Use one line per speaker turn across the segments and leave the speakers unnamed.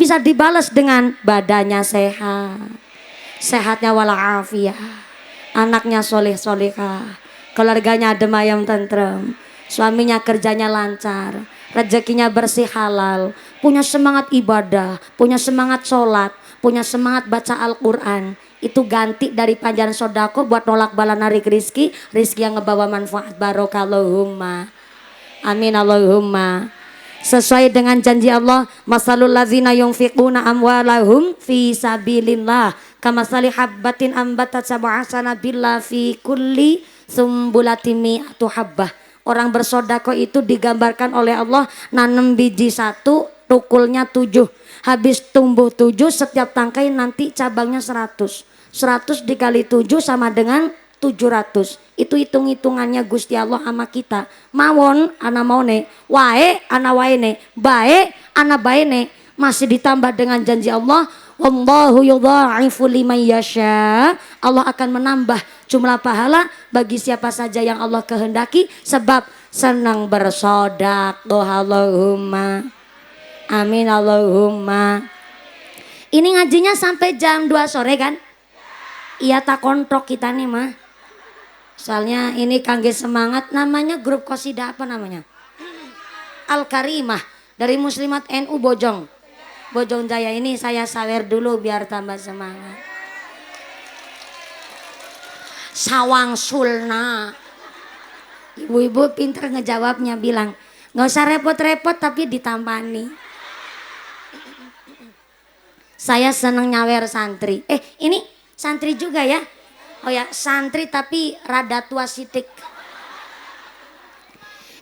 bisa dibalas dengan badannya sehat, sehatnya walafiat, anaknya soleh solehah, keluarganya adem ayem tentrem, suaminya kerjanya lancar, rezekinya bersih halal, punya semangat ibadah, punya semangat sholat, punya semangat baca Al-Quran. Itu ganti dari panjaran sodako buat nolak bala narik rizki, rizki yang ngebawa manfaat. Barokallahumma amin Allahumma. Sesuai dengan janji Allah, masalul ladzina yunfiquna amwalahum fi sabilillah kamasali habbatin ambatat sab'a sanabila fi kulli sumbulatin mi'atu habbah. Orang bersodako itu digambarkan oleh Allah nanam biji satu, tukulnya 7, habis tumbuh 7, setiap tangkai nanti cabangnya 100. 100 dikali 7 sama dengan 700. Itu hitung-hitungannya Gusti Allah sama kita. Mawon ana maune, wae ana waene, bae ana baene, masih ditambah dengan janji Allah, wallahu yudha'ifu liman yasha. Allah akan menambah jumlah pahala bagi siapa saja yang Allah kehendaki, sebab senang bersedekah. Allahumma amin Allahumma. Ini ngajinya sampai jam 2 sore kan? Iya tak kontok kita nih mah. Soalnya ini kangge semangat, namanya grup qasidah apa namanya? Al-Karimah dari Muslimat NU Bojong Jaya. Ini saya sawer dulu biar tambah semangat. Sawang Sulna. Ibu-ibu pinter ngejawabnya, bilang nggak usah repot-repot tapi ditampani. Saya seneng nyawer santri. Ini santri juga ya? Oh ya, santri tapi rada tua sitik.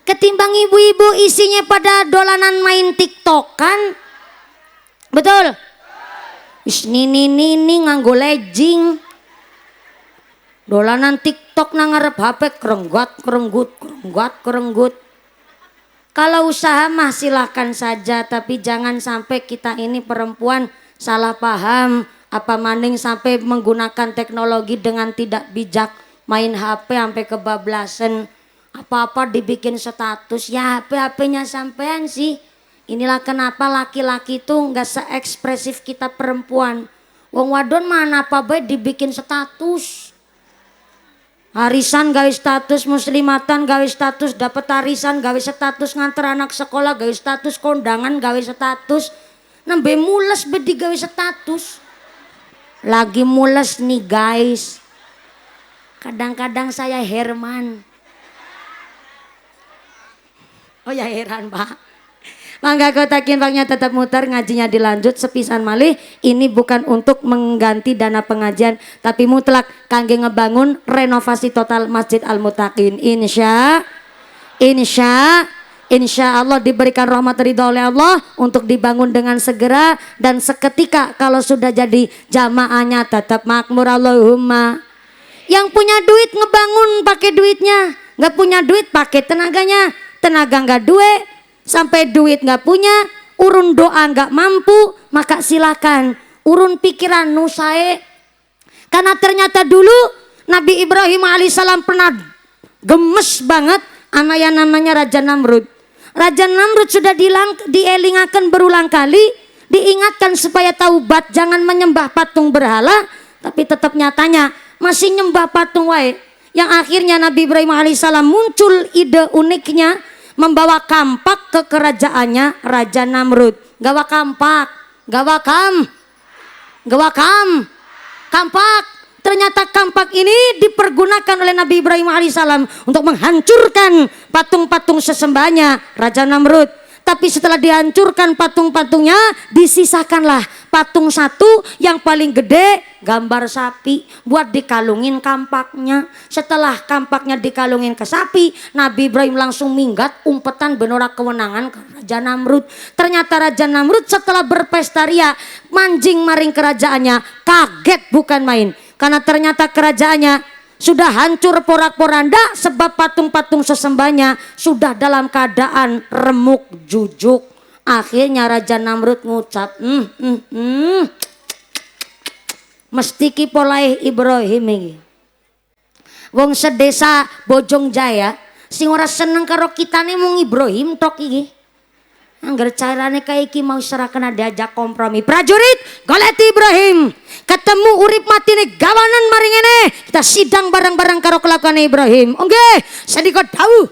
Ketimbang ibu-ibu isinya pada dolanan main TikTok kan? Betul? Wis nini nganggo legging. Dolanan TikTok nang ngarep HP kerenggut. Kalau usaha mah silahkan saja, tapi jangan sampai kita ini perempuan salah paham. Apa maning sampai menggunakan teknologi dengan tidak bijak, main HP sampai kebablasan, apa-apa dibikin status. Ya HP-HP-nya sampean sih. Inilah kenapa laki-laki tuh nggak seekspresif kita perempuan. Wong wadon mana apa baik dibikin status. Arisan gawe status, muslimatan gawe status, dapat arisan gawe status, nganter anak sekolah gawe status, kondangan gawe status. Nembe mules bedi gawe status. Lagi mules nih guys. Kadang-kadang saya Herman. Oh ya heran Pak. Mangga kotak infaknya tetap muter, ngajinya dilanjut sepisan malih. Ini bukan untuk mengganti dana pengajian, tapi mutlak kangge ngebangun renovasi total Masjid Al-Muttaqin. Insya Allah diberikan rahmat ridha oleh Allah untuk dibangun dengan segera, dan seketika kalau sudah jadi jamaahnya tetap makmur Allahumma. Yang punya duit ngebangun pakai duitnya, nggak punya duit pakai tenaganya. Tenaga nggak duit, sampai duit nggak punya, urun doa nggak mampu, maka silakan urun pikiran nusae. Karena ternyata dulu Nabi Ibrahim alaihissalam pernah gemes banget anak yang namanya Raja Namrud. Raja Namrud sudah dielingakan berulang kali, diingatkan supaya taubat, jangan menyembah patung berhala, tapi tetap nyatanya masih nyembah patung wae. Yang akhirnya Nabi Ibrahim alaihissalam muncul ide uniknya, membawa kampak ke kerajaannya Raja Namrud. Gawa kampak, kampak. Ternyata kampak ini dipergunakan oleh Nabi Ibrahim alaihissalam untuk menghancurkan patung-patung sesembahnya Raja Namrud. Tapi setelah dihancurkan patung-patungnya, disisakanlah patung satu yang paling gede, gambar sapi, buat dikalungin kampaknya. Setelah kampaknya dikalungin ke sapi, Nabi Ibrahim langsung minggat umpetan benorak kewenangan ke Raja Namrud. Ternyata Raja Namrud setelah berpesta ria manjing maring kerajaannya, kaget bukan main. Karena ternyata kerajaannya sudah hancur porak-poranda sebab patung-patung sesembahnya sudah dalam keadaan remuk jujuk. Akhirnya Raja Namrud ngucap, mesti ki polahe Ibrahim iki. Wong sedesa Bojong Jaya sing ora seneng karo kitane mung Ibrahim tok iki. Angger carane kayak iki mau serahkan diajak kompromi. Prajurit goleti Ibrahim. Ketemu urip matine gawanan maring ngene. Kita sidang bareng-bareng karo kelakuan Ibrahim. Nggih, sedika dawuh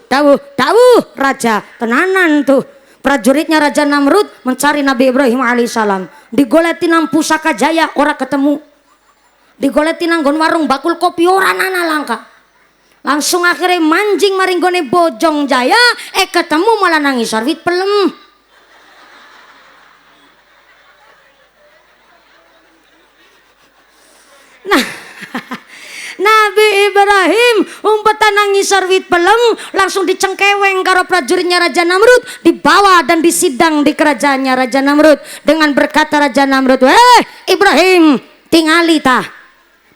raja. Tenanan tuh. Prajuritnya Raja Namrud mencari Nabi Ibrahim alaihissalam. Digoleti nang Pusaka Jaya ora ketemu. Digoleti nang nggon warung bakul kopi ora nana langka. Langsung akhirnya manjing maring gone Bojong Jaya, ketemu malah nangis sarwit pelem. Nah, Nabi Ibrahim umpetan nangis sarwit pelem, langsung dicengkeweng karo prajuritnya Raja Namrud, dibawa dan disidang di kerajaannya Raja Namrud. Dengan berkata Raja Namrud, Ibrahim, tingali tah.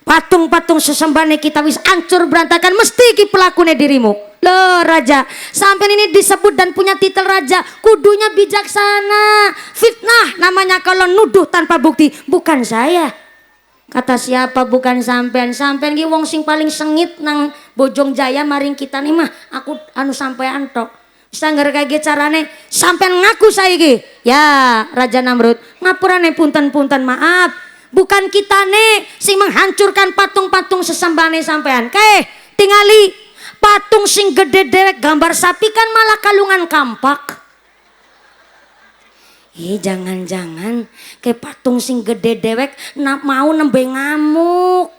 Patung-patung sesembahnya kita wis ancur berantakan, mesti ki pelakune dirimu. Loh raja, sampai ini disebut dan punya titel raja, kudunya bijaksana. Fitnah namanya kalau nuduh tanpa bukti. Bukan saya. Kata siapa bukan sampean? Sampean ki wong sing paling sengit nang Bojong Jaya maring kita nih mah. Aku anu sampean tok. Sangger kaya carane sampean ngaku saiki. Ya Raja Namrud, ngapurane punten-punten maaf. Bukan kita nih sing menghancurkan patung-patung sesembahane sampean. Kae tingali patung sing gede dewek gambar sapi kan malah kalungan kampak. Jangan-jangan kayak patung sing gede dewek mau nembe ngamuk.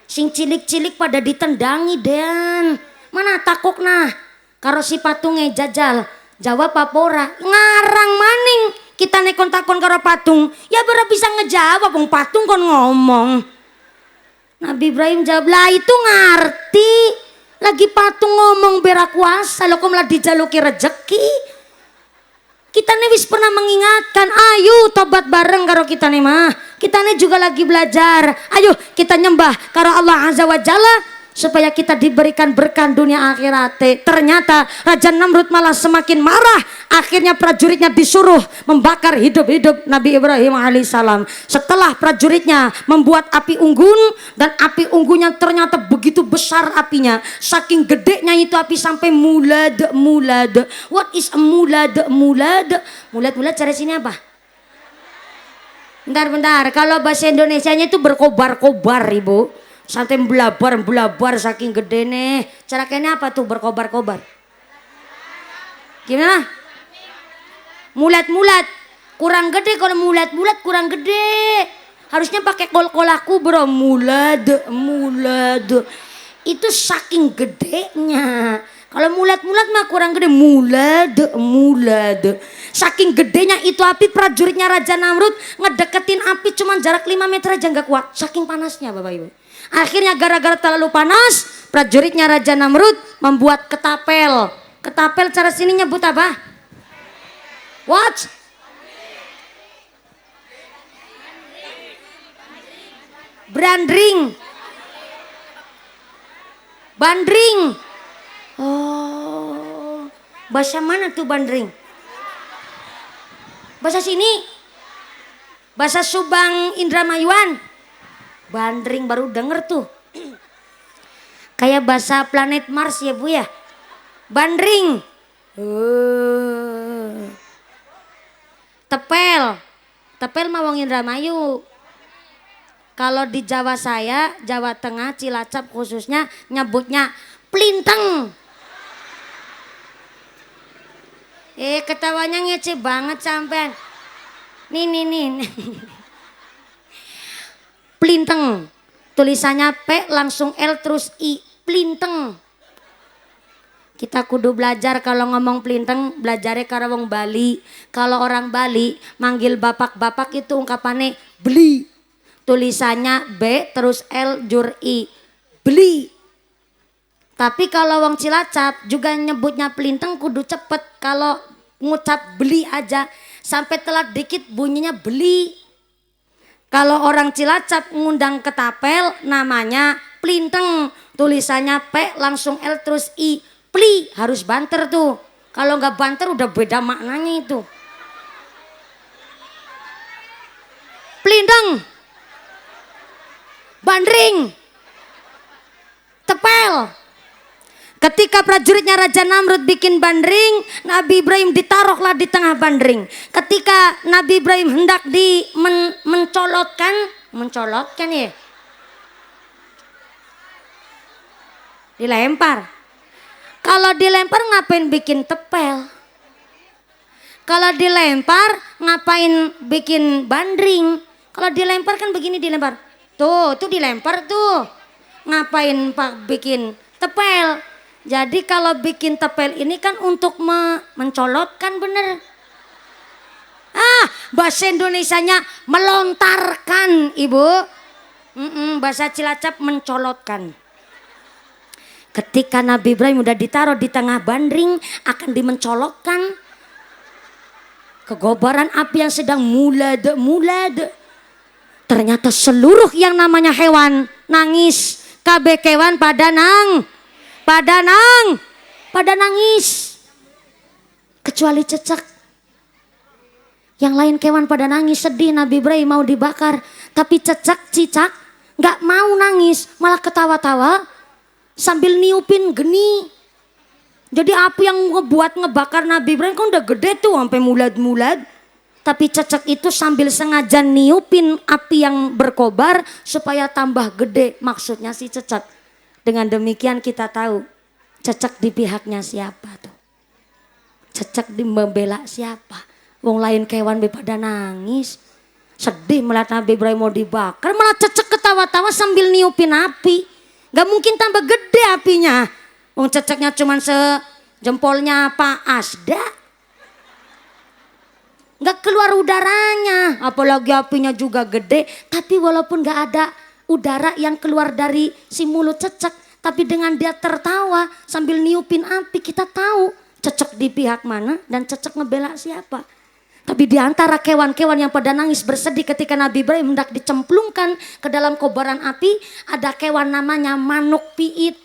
Sing cilik-cilik pada ditendangi den. Mana takok nah karo si patungnya jajal. Jawab apa ora? Ngarang maning. Kita nekon takon karo patung, ya bara bisa ngejawab wong patung kon ngomong. Nabi Ibrahim jawab, lah itu ngerti. Lagi patung ngomong bera kuasa, lo kok malah dijaluki rejeki. Kita nih wis pernah mengingatkan, ayo tobat bareng karo kita nih mah. Kita nih juga lagi belajar. Ayo kita nyembah karo Allah Azza wa Jalla supaya kita diberikan berkah dunia akhirat. Ternyata Raja Namrud malah semakin marah. Akhirnya prajuritnya disuruh membakar hidup-hidup Nabi Ibrahim alaihissalam. Setelah prajuritnya membuat api unggun, dan api unggunnya ternyata begitu besar apinya, saking gedenya itu api sampai mulad. What is a mulad? Mulad cara sini apa? Bentar, kalau bahasa Indonesianya itu berkobar-kobar ibu. Sampai belabar saking gede nih. Cara kayaknya apa tuh berkobar-kobar? Gimana? Mulat kurang gede. Kalau mulat kurang gede. Harusnya pakai kol-kolaku bro. Mulad. Itu saking gedenya. Kalau mulat mah kurang gede. Mulad. Saking gedenya itu api, prajuritnya Raja Namrud ngedeketin api cuman jarak 5 meter aja nggak kuat. Saking panasnya Bapak Ibu. Akhirnya gara-gara terlalu panas, prajuritnya Raja Namrud membuat ketapel. Ketapel cara sini nyebut apa? What? Bandring. Oh, bahasa mana tuh bandring? Bahasa sini? Bahasa Subang Indramayuan? Bandring baru denger tuh. Kayak bahasa planet Mars ya Bu ya. Bandring. Tepel mah wong Indramayu. Kalau di Jawa saya, Jawa Tengah, Cilacap khususnya nyebutnya plinteng. Ketawanya ngece banget sampean. Nih. Plinteng, tulisannya P langsung L terus I, plinteng. Kita kudu belajar kalau ngomong plinteng, belajarnya karo wong Bali. Kalau orang Bali manggil bapak-bapak itu ungkapannya beli. Tulisannya B terus L jur I, beli. Tapi kalau wong Cilacap juga nyebutnya plinteng kudu cepet. Kalau ngucap beli aja sampai telat dikit bunyinya beli. Kalau orang Cilacap ngundang ketapel namanya plinteng, tulisannya P langsung L terus I, pli, harus banter tuh. Kalau nggak banter udah beda maknanya itu. Plinteng, bandring, tepel. Ketika Ketika prajuritnya Raja Namrud bikin bandring, Nabi Ibrahim ditaruhlah di tengah bandring. Ketika Nabi Ibrahim hendak mencolotkan ya, dilempar. Kalau dilempar ngapain bikin tepel? Kalau dilempar ngapain bikin bandring? Kalau dilempar kan begini dilempar. Tuh dilempar tuh. Ngapain Pak bikin tepel? Jadi kalau bikin tepel ini kan untuk mencolotkan, bener. Bahasa Indonesianya melontarkan, Ibu. Bahasa Cilacap mencolotkan. Ketika Nabi Ibrahim udah ditaruh di tengah bandring akan dimencolotkan, kegobaran api yang sedang mulade. Ternyata seluruh yang namanya hewan nangis. Kabeh kewan pada nangis. Kecuali cecek. Yang lain kewan pada nangis sedih Nabi Ibrahim mau dibakar. Tapi cicak gak mau nangis, malah ketawa-tawa sambil niupin geni. Jadi api yang ngebakar Nabi Ibrahim kan udah gede tuh sampai mulad. Tapi cecek itu sambil sengaja niupin api yang berkobar supaya tambah gede. Maksudnya si cecek. Dengan demikian kita tahu cecek di pihaknya siapa tuh. Cecek di membela siapa. Wong lain kewan pada nangis. Sedih melihat Nabi Ibrahim mau dibakar. Malah cecek ketawa-tawa sambil niupin api. Gak mungkin tambah gede apinya. Wong ceceknya cuma sejempolnya Pak Asda. Gak keluar udaranya. Apalagi apinya juga gede. Tapi walaupun gak ada udara yang keluar dari si mulut cecek. Tapi dengan dia tertawa sambil niupin api, kita tahu cecek di pihak mana dan cecek ngebela siapa. Tapi di antara kewan-kewan yang pada nangis bersedih ketika Nabi Ibrahim hendak dicemplungkan ke dalam kobaran api, ada kewan namanya manuk piit.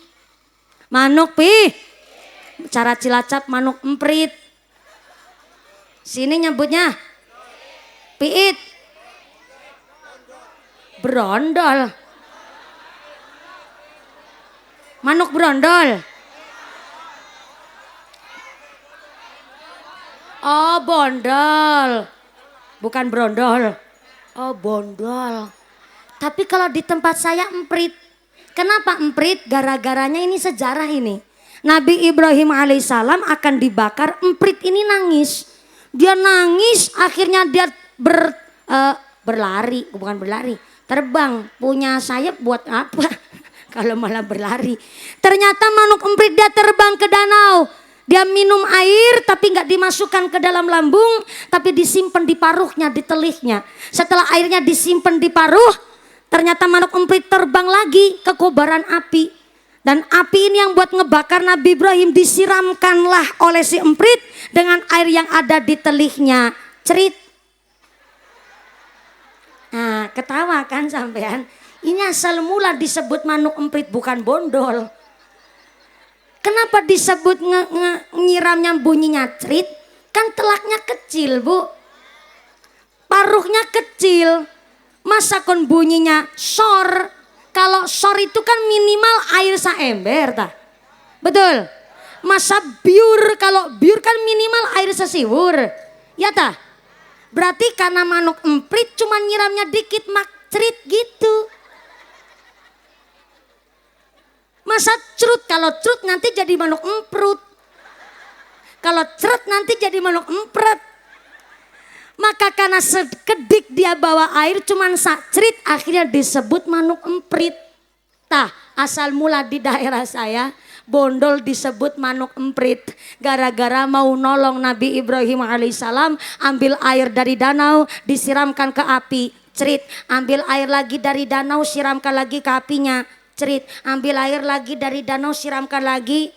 Manuk pi. Cara Cilacap manuk emprit. Sini nyebutnya piit. Brondol. Manuk brondol. Oh, bondol. Bukan brondol. Oh, bondol. Tapi kalau di tempat saya emprit. Kenapa emprit? Gara-garanya ini sejarah ini. Nabi Ibrahim alaihissalam akan dibakar, emprit ini nangis. Dia nangis, akhirnya dia berlari, bukan berlari, terbang. Punya sayap buat apa? Kalau malah berlari. Ternyata manuk emprit dia terbang ke danau. Dia minum air tapi nggak dimasukkan ke dalam lambung, tapi disimpan di paruhnya, di telihnya. Setelah airnya disimpan di paruh, ternyata manuk emprit terbang lagi ke kobaran api. Dan api ini yang buat ngebakar Nabi Ibrahim disiramkanlah oleh si emprit dengan air yang ada di telihnya. Cerit. Nah, ketawa kan sampean? Ini asal mula disebut manuk emprit bukan bondol. Kenapa disebut nyiramnya bunyinya cerit? Kan telaknya kecil, Bu. Paruhnya kecil. Masa kon bunyinya sor? Kalau sor itu kan minimal air saember, tah. Betul. Masa biur, kalau biur kan minimal air sesiwur. Ya tah? Berarti karena manuk emprit cuma nyiramnya dikit mak cerit gitu. Masa cerut, kalau cerut nanti jadi manuk emprut. Kalau cerut nanti jadi manuk empret. Maka karena sekedik dia bawa air cuman sakcerit akhirnya disebut manuk emprit. Tah, asal mula di daerah saya bondol disebut manuk emprit. Gara-gara mau nolong Nabi Ibrahim alaihissalam, ambil air dari danau disiramkan ke api, cerit. Ambil air lagi dari danau siramkan lagi ke apinya, cerit. Ambil air lagi dari danau siramkan lagi.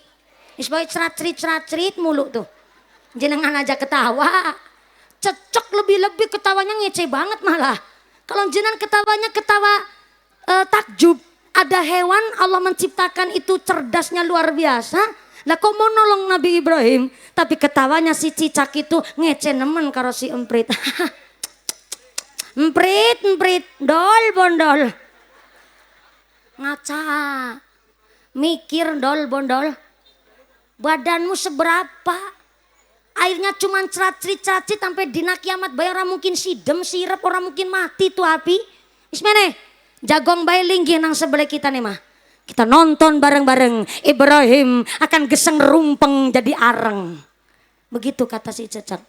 Isbaik cerat-cerit mulu tuh. Jenengan aja ketawa. Cecok lebih-lebih ketawanya ngece banget malah. Kalau jenengan ketawanya ketawa takjub. Ada hewan Allah menciptakan itu cerdasnya luar biasa. Lah kok mau nolong Nabi Ibrahim. Tapi ketawanya si cicak itu ngece nemen karo si emprit. Emprit, dol bondol. Ngaca. Mikir dol bondol. Badanmu seberapa? Airnya cuma ceracit sampai dina kiamat bae orang mungkin sidem sirep, orang mungkin mati tuh api. Ismene, jagong bae linggih nang sebelah kita nih mah. Kita nonton bareng-bareng Ibrahim akan geseng rumpeng jadi areng. Begitu kata si Cecek.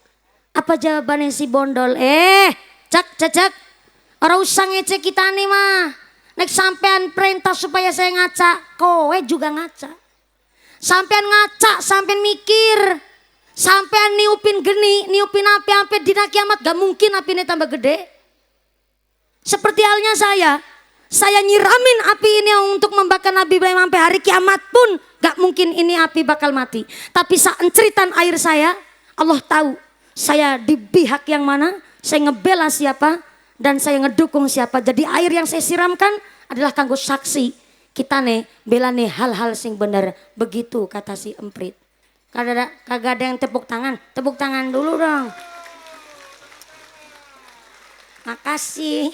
Apa jawabannya si Bondol? Cek. Orang usah ngecek kita nih mah. Nek sampean perintah supaya saya ngaca, kowe juga ngaca. Sampean ngaca, sampean mikir. Sampean niupin geni, niupin api-api dina kiamat gak mungkin apinya tambah gede. Seperti halnya saya nyiramin api ini untuk membakar Nabi Ibrahim sampai hari kiamat pun gak mungkin ini api bakal mati. Tapi saat enceritan air saya, Allah tahu saya di pihak yang mana, saya ngebela siapa, dan saya ngedukung siapa. Jadi air yang saya siramkan adalah kanggo saksi kita nih bela nih hal-hal sing bener. Begitu kata si Emprit. Kagak ada yang tepuk tangan dulu dong. Makasih.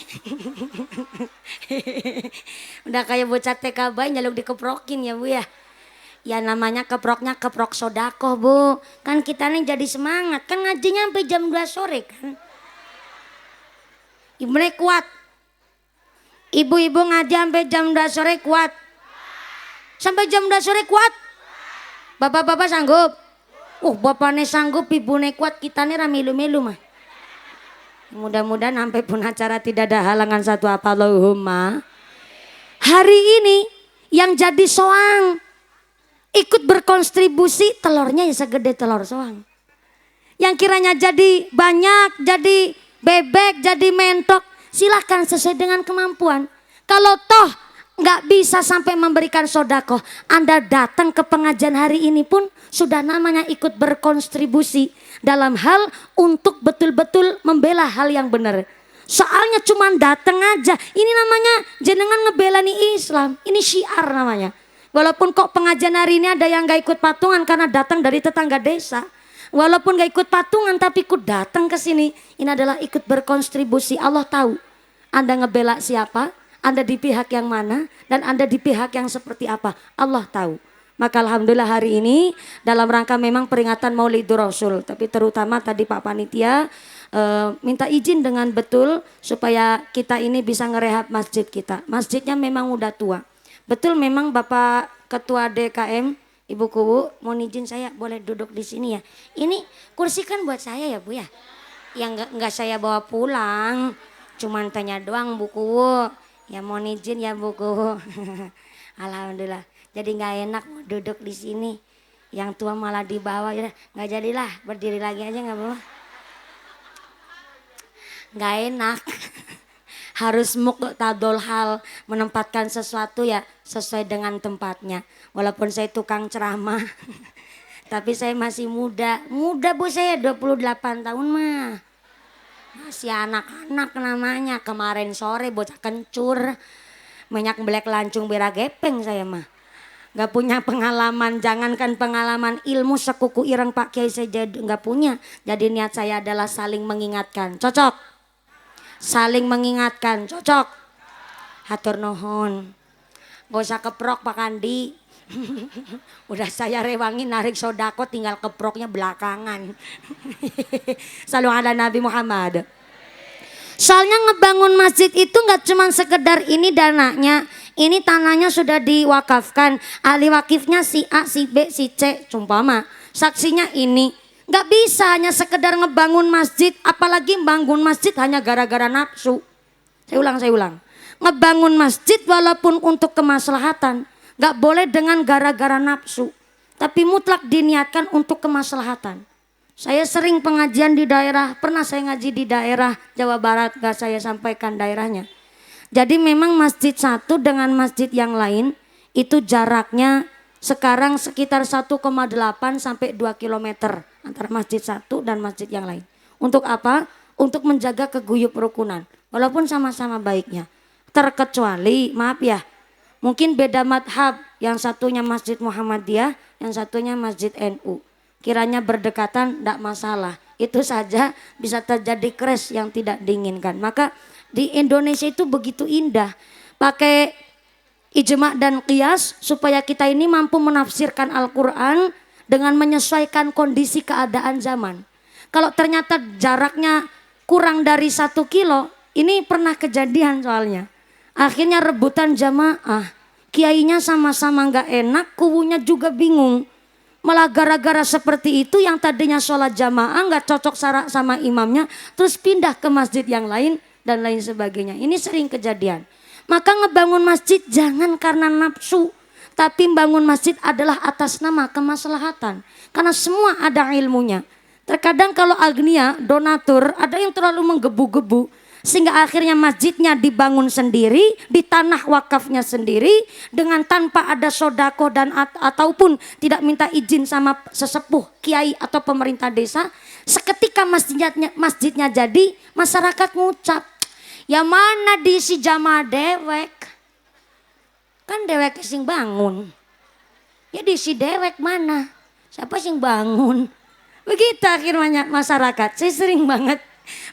Udah kayak bocah TK bayi nyaluk dikeprokin ya Bu ya. Ya namanya keproknya keprok sodako Bu. Kan kita nih jadi semangat. Kan ngajinya sampai jam 2 sore kan. Ibu kuat. Ibu-ibu ngaji sampai jam 2 sore kuat. Sampai jam 2 sore kuat. Bapak-bapak sanggup? Bapaknya sanggup, ibunya kuat, kita nih ramilu-milu mah. Mudah-mudahan sampai pun acara tidak ada halangan satu apa Allahumma. Hari ini yang jadi soang ikut berkontribusi telurnya ya segede telur soang. Yang kiranya jadi banyak, jadi bebek, jadi mentok, silahkan sesuai dengan kemampuan. Kalau toh nggak bisa sampai memberikan sodako, Anda datang ke pengajian hari ini pun sudah namanya ikut berkontribusi dalam hal untuk betul-betul membela hal yang benar. Soalnya cuma datang aja, ini namanya jenengan ngebela nih Islam, ini syiar namanya. Walaupun kok pengajian hari ini ada yang nggak ikut patungan karena datang dari tetangga desa, walaupun nggak ikut patungan tapi ikut datang ke sini, ini adalah ikut berkontribusi. Allah tahu Anda ngebela siapa, Anda di pihak yang mana, dan Anda di pihak yang seperti apa. Allah tahu. Maka alhamdulillah hari ini dalam rangka memang peringatan Maulidur Rasul. Tapi terutama tadi Pak Panitia minta izin dengan betul supaya kita ini bisa ngerehab masjid kita. Masjidnya memang udah tua. Betul memang Bapak Ketua DKM, Ibu Kuwu, mohon izin saya boleh duduk di sini ya. Ini kursi kan buat saya ya Bu ya. Yang enggak saya bawa pulang. Cuman tanya doang Bu Kuwu. Ya mohon izin ya buku. Alhamdulillah. Jadi nggak enak mau duduk di sini. Yang tua malah di bawah. Ya nggak jadilah, berdiri lagi aja nggak apa-apa. Nggak enak. Harus muqtadul hal, menempatkan sesuatu ya sesuai dengan tempatnya. Walaupun saya tukang ceramah. Tapi saya masih muda. Muda Bu, saya 28 tahun mah. Masih anak-anak namanya. Kemarin sore bocah kencur. Minyak belek lancung bera gepeng saya mah. Gak punya pengalaman. Jangankan pengalaman, ilmu sekuku ireng Pak Kiai saya gak punya. Jadi niat saya adalah saling mengingatkan. Cocok? Saling mengingatkan. Cocok? Hatur nuhun. Gak usah keprok Pak Kandi. Udah saya rewangin narik sodako, tinggal keproknya belakangan. Salam ala Nabi Muhammad. Soalnya ngebangun masjid itu nggak cuma sekedar ini dananya, ini tanahnya sudah diwakafkan, ahli wakifnya si A, si B, si C, cumpama saksinya ini. Nggak bisa hanya sekedar ngebangun masjid, apalagi bangun masjid hanya gara-gara nafsu. Saya ulang. Ngebangun masjid walaupun untuk kemaslahatan, gak boleh dengan gara-gara nafsu, tapi mutlak diniatkan untuk kemaslahatan. Saya sering pengajian di daerah, pernah saya ngaji di daerah Jawa Barat, gak saya sampaikan daerahnya. Jadi memang masjid satu dengan masjid yang lain itu jaraknya sekarang sekitar 1,8 sampai 2 km antara masjid satu dan masjid yang lain. Untuk apa? Untuk menjaga keguyup rukunan, walaupun sama-sama baiknya. Terkecuali, maaf ya, mungkin beda madhab, yang satunya Masjid Muhammadiyah, yang satunya Masjid NU. Kiranya berdekatan tidak masalah. Itu saja bisa terjadi crash yang tidak diinginkan. Maka di Indonesia itu begitu indah. Pakai ijma' dan qiyas supaya kita ini mampu menafsirkan Al-Quran dengan menyesuaikan kondisi keadaan zaman. Kalau ternyata jaraknya kurang dari 1 kilo, ini pernah kejadian soalnya. Akhirnya rebutan jamaah, kiainya sama-sama nggak enak, kubunya juga bingung. Malah gara-gara seperti itu yang tadinya sholat jamaah nggak cocok sama imamnya, terus pindah ke masjid yang lain dan lain sebagainya. Ini sering kejadian. Maka ngebangun masjid jangan karena nafsu, tapi bangun masjid adalah atas nama kemaslahatan. Karena semua ada ilmunya. Terkadang kalau agnia, donatur, ada yang terlalu menggebu-gebu. Sehingga akhirnya masjidnya dibangun sendiri, di tanah wakafnya sendiri, dengan tanpa ada sodako dan ataupun tidak minta izin sama sesepuh, kiai atau pemerintah desa. Seketika masjidnya jadi, masyarakat ngucap, ya mana diisi jamaah dewek? Kan dewek sing bangun. Ya diisi dewek mana? Siapa sing bangun? Begitu akhirnya masyarakat. Saya sering banget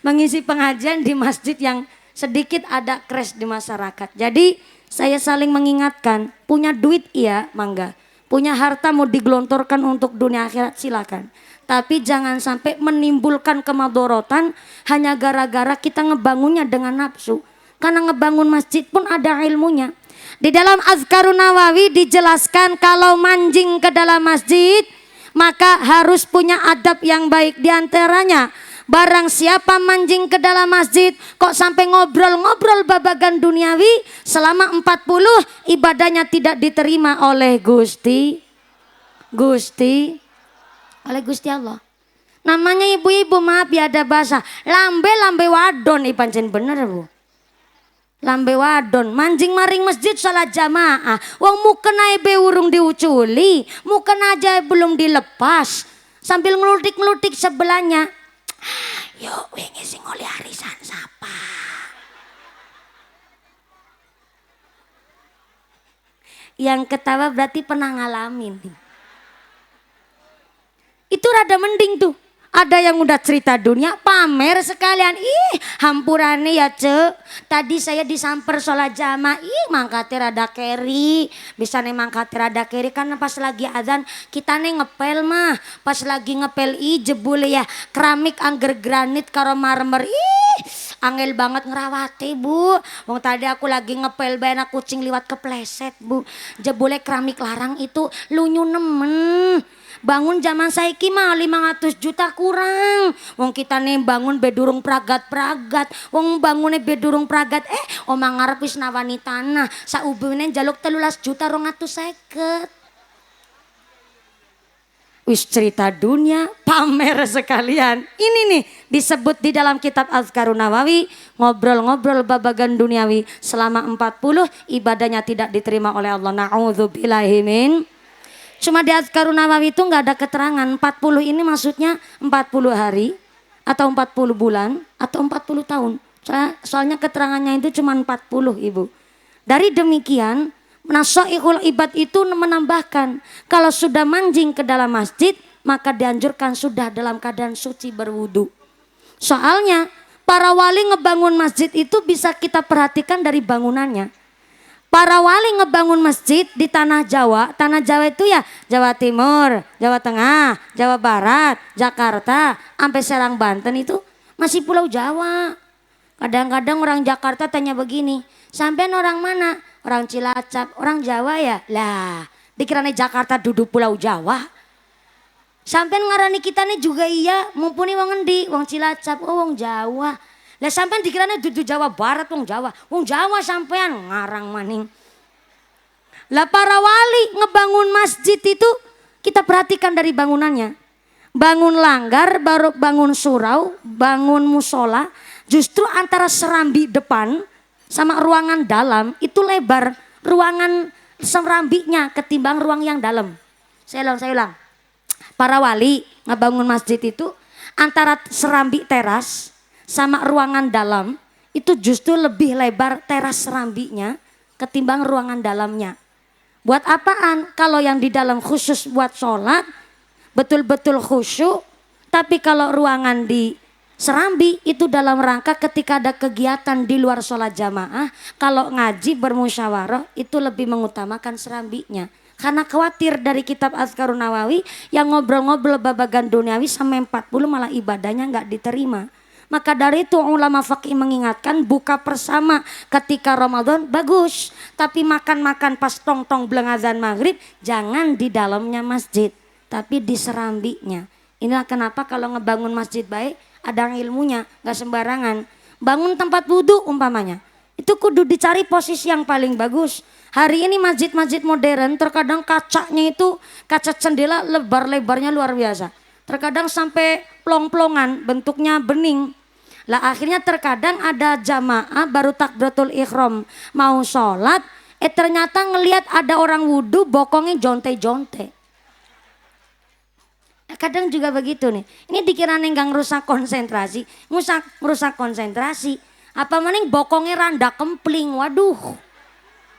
mengisi pengajian di masjid yang sedikit ada crash di masyarakat. Jadi saya saling mengingatkan, punya duit iya mangga, punya harta mau digelontorkan untuk dunia akhirat silakan. Tapi jangan sampai menimbulkan kemadorotan hanya gara-gara kita ngebangunnya dengan nafsu. Karena ngebangun masjid pun ada ilmunya. Di dalam Azkarun Nawawi dijelaskan kalau manjing ke dalam masjid maka harus punya adab yang baik. Di antaranya, barang siapa manjing ke dalam masjid kok sampai ngobrol-ngobrol babagan duniawi, selama 40 ibadahnya tidak diterima oleh Gusti Allah. Namanya ibu-ibu, maaf ya ada bahasa lambe wadon, pancen bener bu. Lambe wadon manjing maring masjid salat jamaah, wong mukena be urung diuculi, mukena aja belum dilepas, sambil ngelutik sebelahnya. Yuk wingi sing oleh arisan sapa? Yang ketawa berarti pernah ngalamin. Itu rada mending tuh. Ada yang udah cerita dunia, pamer sekalian. Ih, hampurane ya cek. Tadi saya disamper sholat jamaah. Ih, mangkate rada keri. Bisa nih mangkate rada keri karena pas lagi azan kita nih ngepel mah. Pas lagi ngepel jebule ya keramik angger granit karo marmer. Ih, angel banget ngerawati bu. Wong tadi aku lagi ngepel bena kucing liwat kepleset bu. Jebule keramik larang itu lunyu nemen. Bangun zaman saiki mah 500 juta kurang. Wong kita nih bangun bedurung pragat. Wong bangunnya bedurung pragat. Omang ngarep wis nawani tanah. Saubune njaluk 13 juta 250. Wis cerita dunia, pamer sekalian. Ini nih disebut di dalam kitab Azkarun Nawawi, ngobrol-ngobrol babagan duniawi selama 40 ibadahnya tidak diterima oleh Allah. Na'udzubillahi min. Cuma di Azkarun Nawawi itu nggak ada keterangan 40 ini maksudnya 40 hari atau 40 bulan atau 40 tahun. Soalnya keterangannya itu cuma 40 ibu. Dari demikian Nasoihul Ibad itu menambahkan kalau sudah manjing ke dalam masjid maka dianjurkan sudah dalam keadaan suci berwudu. Soalnya para wali ngebangun masjid itu bisa kita perhatikan dari bangunannya. Para wali ngebangun masjid di tanah Jawa itu ya Jawa Timur, Jawa Tengah, Jawa Barat, Jakarta, sampai Serang Banten itu masih Pulau Jawa. Kadang-kadang orang Jakarta tanya begini, sampean orang mana? Orang Cilacap, orang Jawa ya? Lah, dikiranya Jakarta duduk Pulau Jawa. Sampean ngarani kita nih juga iya, mumpuni wong endi? Wong Cilacap, oh wong Jawa. Lah sampean dikiranya dudu Jawa Barat wong Jawa sampean ngarang maning. Lah para wali ngebangun masjid itu kita perhatikan dari bangunannya. Bangun langgar, baru bangun surau, bangun musola, justru antara serambi depan sama ruangan dalam itu lebar ruangan serambinya ketimbang ruang yang dalam. Saya ulang. Para wali ngebangun masjid itu antara serambi teras sama ruangan dalam itu justru lebih lebar teras serambinya ketimbang ruangan dalamnya. Buat apaan? Kalau yang di dalam khusus buat sholat betul-betul khusyuk, tapi kalau ruangan di serambi itu dalam rangka ketika ada kegiatan di luar sholat jamaah, kalau ngaji bermusyawarah itu lebih mengutamakan serambinya Karena khawatir dari kitab Azkarun Nawawi yang ngobrol-ngobrol babagan duniawi sampai 40 malah ibadahnya nggak diterima. Maka dari itu ulama fakih mengingatkan buka bersama ketika Ramadan bagus. Tapi makan-makan pas tong-tong beleng azan maghrib jangan di dalamnya masjid. Tapi di serambinya. Inilah kenapa kalau ngebangun masjid baik ada ilmunya, nggak sembarangan. Bangun tempat wudhu umpamanya. Itu kudu dicari posisi yang paling bagus. Hari ini masjid-masjid modern terkadang kacanya itu kaca jendela lebar-lebarnya luar biasa. Terkadang sampai plong-plongan bentuknya bening. Lah akhirnya terkadang ada jamaah baru takbiratul ihram mau sholat, ternyata ngelihat ada orang wudhu bokongnya jonte-jonte. Kadang juga begitu nih. Ini dikira nenggang rusak konsentrasi, rusak konsentrasi. Apa maning bokongnya randa kempling, waduh,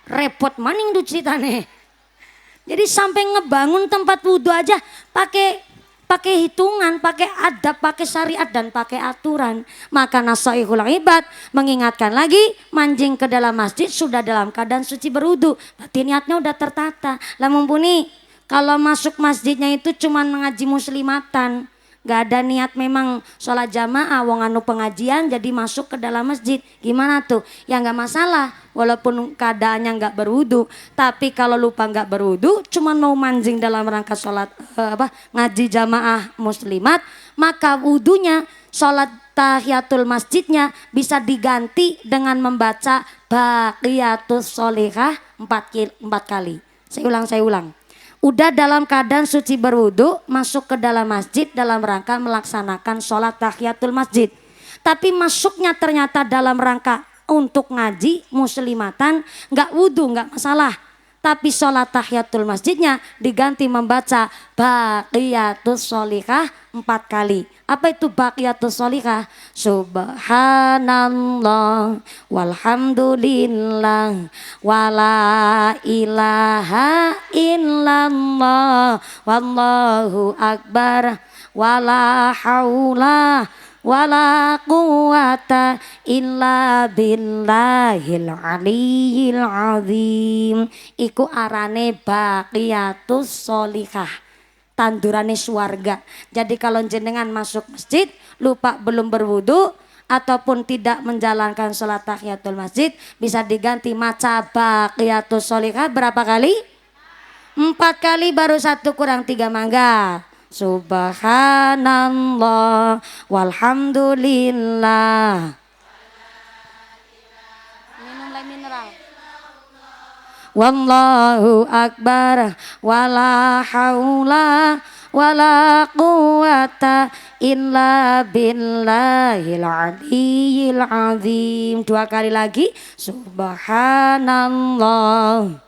repot maning tuh ceritane. Jadi sampai ngebangun tempat wudhu aja pakai hitungan, pakai adab, pakai syariat dan pakai aturan. Maka Nasaihul Ibad mengingatkan lagi, manjing ke dalam masjid sudah dalam keadaan suci berwudu. Berarti niatnya udah tertata. Lah mumpuni kalau masuk masjidnya itu cuma ngaji muslimatan, nggak ada niat memang sholat jamaah, wong anu pengajian jadi masuk ke dalam masjid, gimana tuh? Ya nggak masalah, walaupun keadaannya nggak berwudu. Tapi kalau lupa nggak berwudu, cuman mau manjing dalam rangka sholat ngaji jamaah muslimat, maka wudunya sholat tahiyatul masjidnya bisa diganti dengan membaca baqiyatus sholihah 4 kali. Saya ulang. Udah dalam keadaan suci berwudu masuk ke dalam masjid dalam rangka melaksanakan sholat tahiyatul masjid. Tapi masuknya ternyata dalam rangka untuk ngaji muslimatan, nggak wudu nggak masalah. Tapi sholat tahiyatul masjidnya diganti membaca baqiyatus sholihah 4 kali. Apa itu baqiyatus sholihah? Subhanallah walhamdulillah wala ilaha illallah wallahu akbar wala haula wala quwata illa billahil aliyil azim. Iku arane baqiyatus sholihah, tandurane swarga. Jadi kalau jenengan masuk masjid lupa belum berwudu ataupun tidak menjalankan sholat tahiyatul masjid, bisa diganti maca baqiyatus sholihah berapa kali? 4 kali, baru 1 kurang 3 mangga. Subhanallah walhamdulillah. Minum lagi mineral. Wallahu akbar wala haula wala quwata illa billahil aliyil azim. 2 kali lagi. Subhanallah.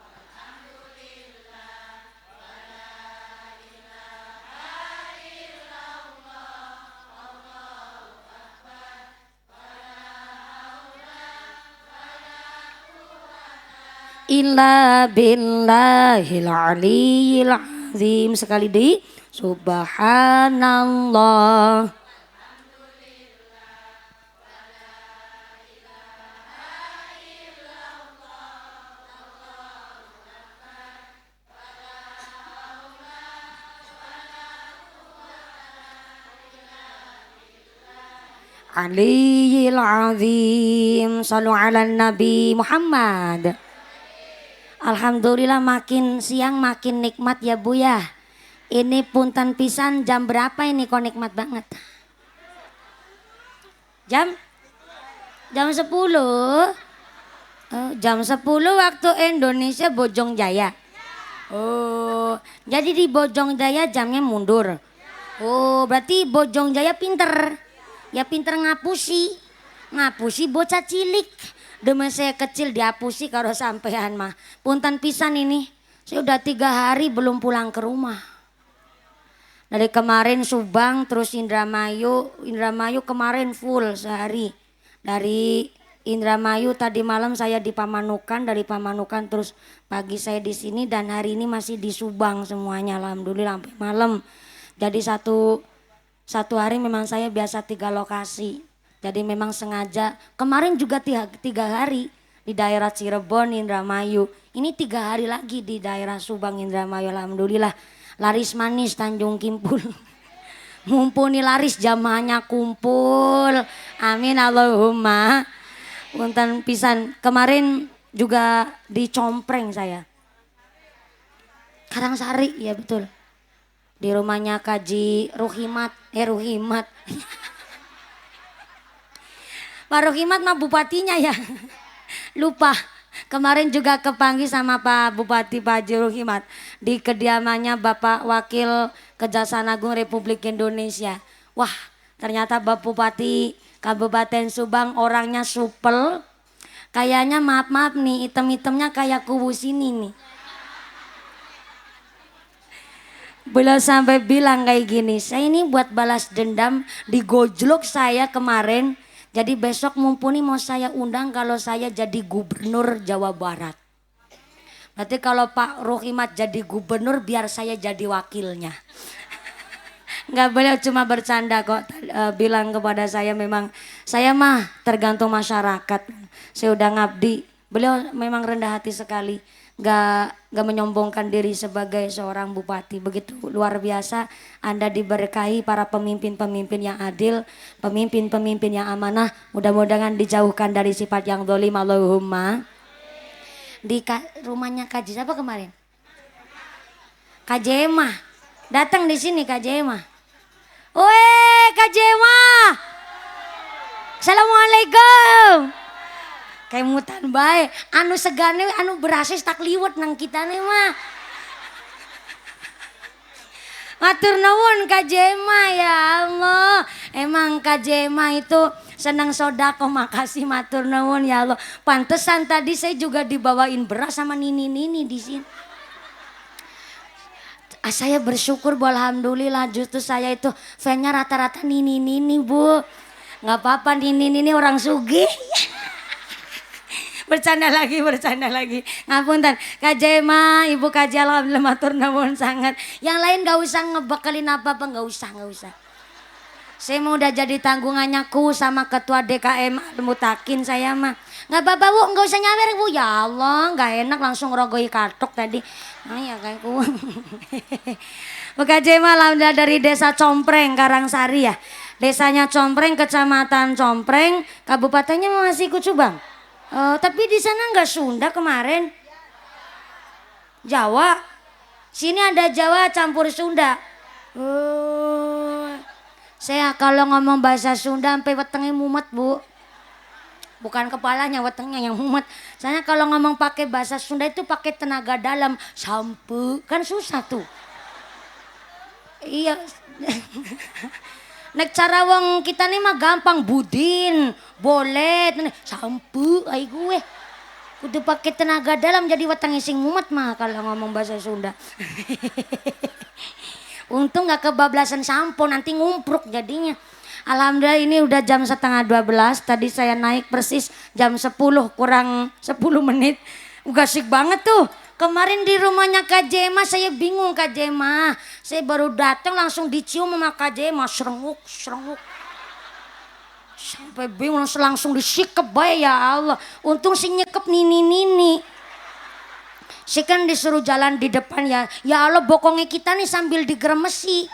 Illa billahil aliyil azim. Sekali di subhanallah. Aliyil azim. Sallu ala Nabi Muhammad. Alhamdulillah makin siang makin nikmat ya Bu ya. Ini punten pisan jam berapa ini kok nikmat banget? Jam 10. Jam 10 waktu Indonesia Bojong Jaya. Oh, jadi di Bojong Jaya jamnya mundur. Oh, berarti Bojong Jaya pinter. Ya pinter ngapusi bocah cilik. Demi saya kecil dihapusi kalau sampean mah. Punten pisan ini. Saya udah 3 hari belum pulang ke rumah. Dari kemarin Subang terus Indramayu kemarin full sehari. Dari Indramayu tadi malam saya di Pamanukan, dari Pamanukan terus pagi saya di sini dan hari ini masih di Subang semuanya. Alhamdulillah sampai malam. Jadi satu hari memang saya biasa 3 lokasi. Jadi memang sengaja kemarin juga 3 hari di daerah Cirebon, Indramayu. Ini 3 hari lagi di daerah Subang Indramayu. Alhamdulillah laris manis Tanjung Kimpul. Mumpuni laris jamaahnya kumpul. Amin Allahumma. Punten pisan. Kemarin juga dicompreng saya. Karangsari, ya betul. Di rumahnya Kaji Ruhimat. Ruhimat. Pak Ruhimat mah bupatinya ya. Lupa. Kemarin juga kepanggil sama Pak Bupati Pak Haji Ruhimat di kediamannya Bapak Wakil Kejaksaan Agung Republik Indonesia. Wah, ternyata Bapak Bupati Kabupaten Subang orangnya supel. Kayaknya maaf nih, item-itemnya kayak kubu sini nih. Beliau sampai bilang kayak gini, saya ini buat balas dendam digojlok saya kemarin. Jadi besok mumpuni mau saya undang kalau saya jadi gubernur Jawa Barat. Berarti kalau Pak Ruhimat jadi gubernur biar saya jadi wakilnya. Nggak boleh cuma bercanda kok, bilang kepada saya memang saya mah tergantung masyarakat. Saya udah ngabdi. Beliau memang rendah hati sekali. Gak menyombongkan diri sebagai seorang bupati. Begitu luar biasa Anda diberkahi para pemimpin-pemimpin yang adil, pemimpin-pemimpin yang amanah. Mudah-mudahan dijauhkan dari sifat yang zalim Allahumma. Di rumahnya Kak siapa kemarin? Kak Jemah datang di sini. Kak Jemah, weh Kak Jemah, assalamualaikum. Kayak mutan baik, anu segane anu berhasil tak liwet nang kita nih mah. Matur nuwun Kak Jemah, ya Allah. Emang Kak Jemah itu senang sodako, makasih matur nuwun ya Allah. Pantesan tadi saya juga dibawain beras sama nini-nini di sini. Saya bersyukur bu, alhamdulillah justru saya itu fan-nya rata-rata nini-nini bu. Nggak apa-apa nini-nini orang sugih. Bercanda lagi. Ngapunten Kak Jemah, Ibu Kaji, alhamdulillah matur nuwun sangat. Yang lain gak usah ngebekelin apa-apa, gak usah. Saya mau udah jadi tanggungannya ku sama ketua DKM Al-Mutakin saya mah. Gak apa-apa bu, gak usah nyawer bu. Ya Allah, gak enak langsung rogoi kartok tadi. Nah ya kayak ku. Bu Kak Jemah alhamdulillah dari desa Compreng, Karangsari ya. Desanya Compreng, kecamatan Compreng, kabupatennya masih ikut Subang. Tapi di sana nggak Sunda kemarin, Jawa. Sini ada Jawa campur Sunda. Saya kalau ngomong bahasa Sunda sampai wetengnya mumet bu. Bukan kepalanya, wetengnya yang mumet. Saya kalau ngomong pakai bahasa Sunda itu pakai tenaga dalam, sampu kan susah tuh. Iya. Nek cara wong kita nih mah gampang, budin, boleh, sampu, ay gue. Udah pakai tenaga dalam jadi weteng sing mumet mah kalau ngomong bahasa Sunda. Untung nggak kebablasan sampo, nanti ngumpruk jadinya. Alhamdulillah ini udah jam 11:30. Tadi saya naik persis jam 10 kurang 10 menit. Gasik banget tuh. Kemarin di rumahnya Kak Jemah saya bingung Kak Jemah. Saya baru datang langsung dicium sama Kak Jemah, serenguk. Sampai bingung langsung disikep bae ya Allah. Untung si nyekep nini. Si kan disuruh jalan di depan ya. Ya Allah bokongnya kita nih sambil digeremesi.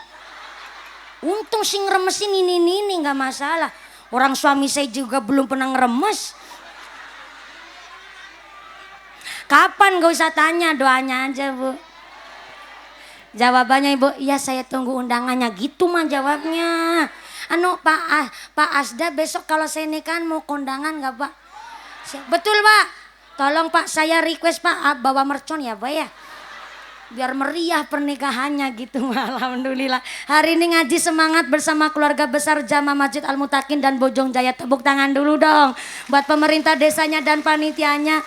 Untung si ngeremesi nini nggak masalah. Orang suami saya juga belum pernah ngeremes. Kapan gak usah tanya, doanya aja bu. Jawabannya ibu, ya saya tunggu undangannya, gitu mah jawabnya. Anu Pak Asda besok kalau saya nikahan mau kondangan gak pak? Betul pak, tolong pak saya request pak bawa mercon ya pak ya. Biar meriah pernikahannya gitu. Alhamdulillah. Hari ini ngaji semangat bersama keluarga besar Jamaah Masjid Al-Mutakin dan Bojong Jaya. Tepuk tangan dulu dong buat pemerintah desanya dan panitianya.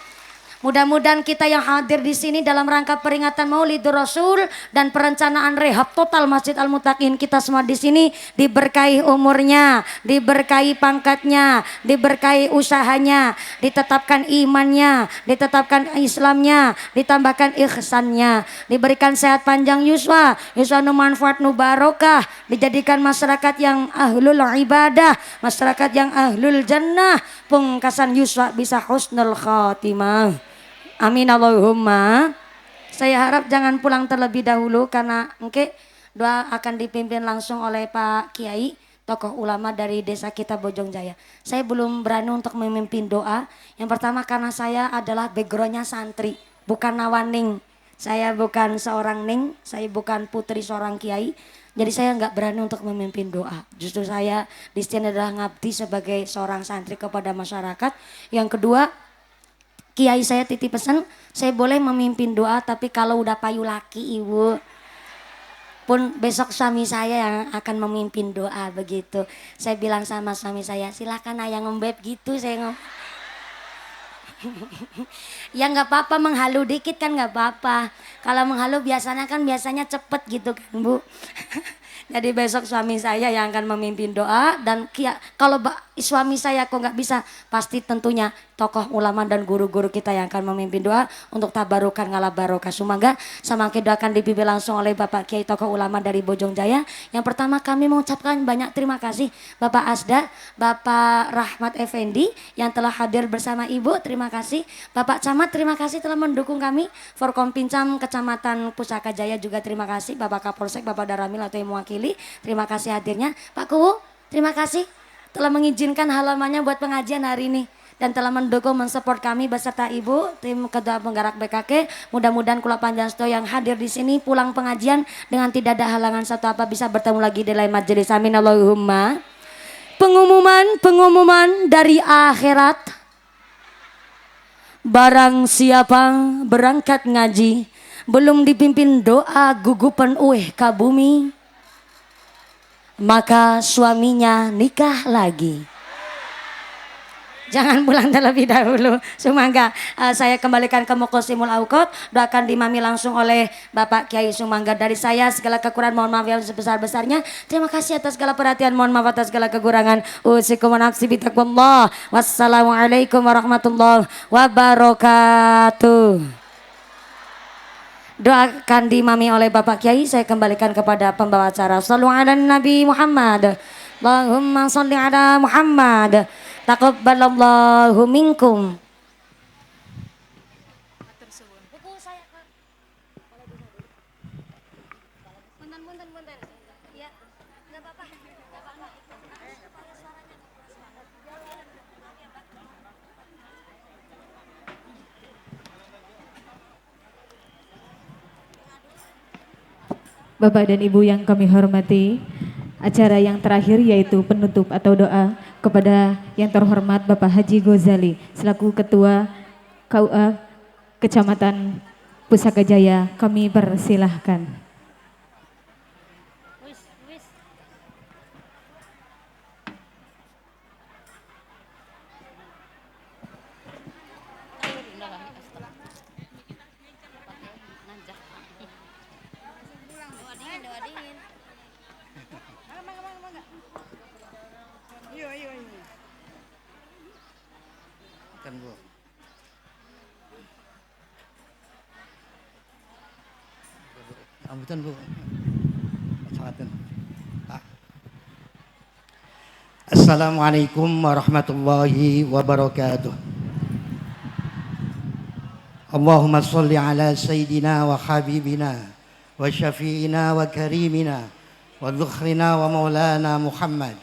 Mudah-mudahan kita yang hadir di sini dalam rangka peringatan Maulidur Rasul dan perencanaan rehab total Masjid Al-Mutakin, kita semua di sini diberkahi umurnya, diberkahi pangkatnya, diberkahi usahanya, ditetapkan imannya, ditetapkan Islamnya, ditambahkan ihsannya, diberikan sehat panjang yuswa nu manfaat nu barokah, dijadikan masyarakat yang ahlul ibadah, masyarakat yang ahlul jannah, pungkasan yuswa bisa husnul khatimah. Amin Allahumma. Saya harap jangan pulang terlebih dahulu karena doa akan dipimpin langsung oleh Pak Kiai, tokoh ulama dari desa kita Bojong Jaya. Saya belum berani untuk memimpin doa. Yang pertama karena saya adalah backgroundnya santri, bukan nawaning. Saya bukan seorang ning, saya bukan putri seorang kiai. Jadi saya nggak berani untuk memimpin doa. Justru saya di sini adalah ngabdi sebagai seorang santri kepada masyarakat. Yang kedua, kiai saya titip pesan, saya boleh memimpin doa tapi kalau udah payu laki ibu. Pun besok suami saya yang akan memimpin doa begitu. Saya bilang sama suami saya, silakan ayah ngembep gitu saya ngomong. Ya nggak apa-apa menghalu dikit kan nggak apa-apa. Kalau menghalu biasanya cepet gitu kan Bu. Jadi besok suami saya yang akan memimpin doa dan kalau suami saya kok nggak bisa, pasti tentunya tokoh ulama dan guru-guru kita yang akan memimpin doa untuk tabarukan ngala barokah. Semoga sama kita akan dipimpin langsung oleh Bapak Kiai tokoh ulama dari Bojong Jaya. Yang pertama kami mengucapkan banyak terima kasih Bapak Asda, Bapak Rahmat Effendi yang telah hadir bersama Ibu. Terima kasih Bapak Camat, terima kasih telah mendukung kami. Forkompincam Kecamatan Pusaka Jaya juga terima kasih. Bapak Kapolsek, Bapak Daramil atau yang mewakili, terima kasih hadirnya. Pak Kuwu, terima kasih telah mengizinkan halamannya buat pengajian hari ini dan telah mendukung mensupport kami beserta Ibu tim Ketua Penggerak BKK. Mudah-mudahan kula panjang sedo yang hadir di sini pulang pengajian dengan tidak ada halangan satu apa bisa bertemu lagi di lain majelis. Amin Allahumma. Pengumuman dari akhirat. Barang siapa berangkat ngaji belum dipimpin doa gugupan ka bumi, maka suaminya nikah lagi. Jangan pulang terlebih dahulu. Sumangga saya kembalikan ke Muqosimul Auqat. Doakan dimami langsung oleh Bapak Kiai Sumangga. Dari saya segala kekurangan mohon maaf yang sebesar-besarnya. Terima kasih atas segala perhatian, mohon maaf atas segala kekurangan. Usikum wa nafsi bitaqwallah. Wassalamualaikum warahmatullahi wabarakatuh. Doakan dimami oleh Bapak Kiai. Saya kembalikan kepada pembawa acara. Shallu ala Nabi Muhammad. Allahumma sholli ala Muhammad. Taqabbalallahu minkum.
Bapak dan Ibu yang kami hormati, acara yang terakhir yaitu penutup atau doa kepada yang terhormat Bapak Haji Ghazali selaku Ketua KUA Kecamatan Pusaka Jaya, kami persilahkan.
Ambutan Bu. Assalamualaikum warahmatullahi wabarakatuh. Allahumma salli ala sayyidina wa habibina wa syafi'ina wa karimina wa dhukhrina wa maulana Muhammad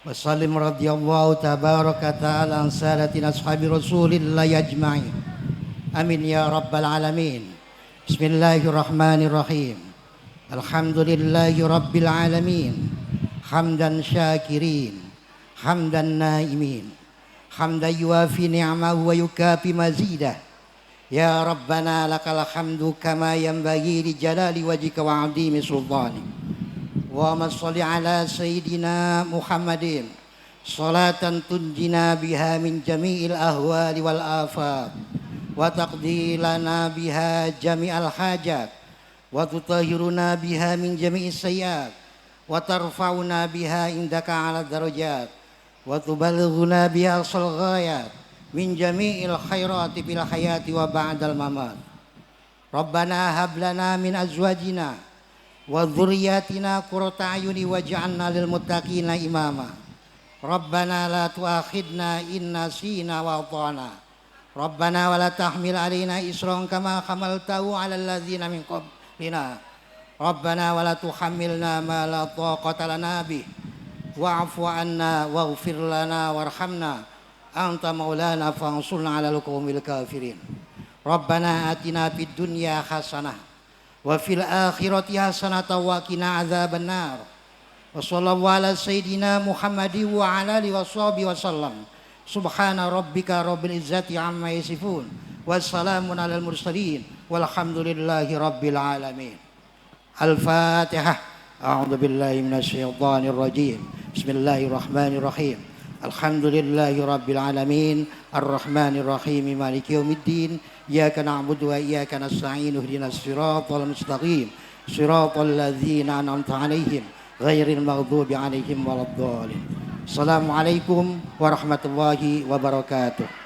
wa sallim radiyallahu tabaraka ta'ala an sadatina ashabi rasulillah ajma'in. Amin ya rabbal alamin. Bismillahirrahmanirrahim. Alhamdulillahi rabbil alamin. Hamdan syakirin, hamdan naimin, hamdan yuafi ni'amahu wa yukafi mazidah. Ya Rabbana lakal hamdu kama yanbaghi li jalali wajhika wa 'azimi sultanik. Allahumma shalli ala sayyidina Muhammadin salatan tunjina biha min jami'il ahwali wal afat wa taqdi lana biha jami'al hajat wa tutahhiruna biha min jami'is sayyi'at wa tarfa'una biha indaka 'ala darajat wa tuballighuna biha al ghayat min jami'il khairati fil hayati wa ba'dal mamat. Rabbana hab lana min azwajina wa dhurriyyatina qurrata a'yuni waj'alna lil muttaqina imama. Rabbana la tu'akhidna in nasina wa ata'na. ربنا ولا تحمل علينا إصرا كما حملته على الذين من قبلنا ربنا ولا تحملنا ما لا طاقة لنا به واعف عنا واغفر لنا وارحمنا أنت مولانا فانصرنا على القوم الكافرين ربنا آتنا في الدنيا حسنة وفي الآخرة حسنة وقنا عذاب النار وصلى الله على سيدنا محمد وعلى آله وصحبه وسلم سبحان ربك رب العزة عما يصفون والسلام على المرسلين والحمد لله رب العالمين. الفاتحة. أعوذ بالله من الشيطان الرجيم. بسم الله الرحمن الرحيم. الحمد لله رب العالمين الرحمن الرحيم مالك يوم الدين إياك نعبد وإياك نستعين اهدنا الصراط المستقيم صراط الذين أنعمت عليهم غير المغضوب عليهم ولا الضالين. Assalamualaikum warahmatullahi wabarakatuh.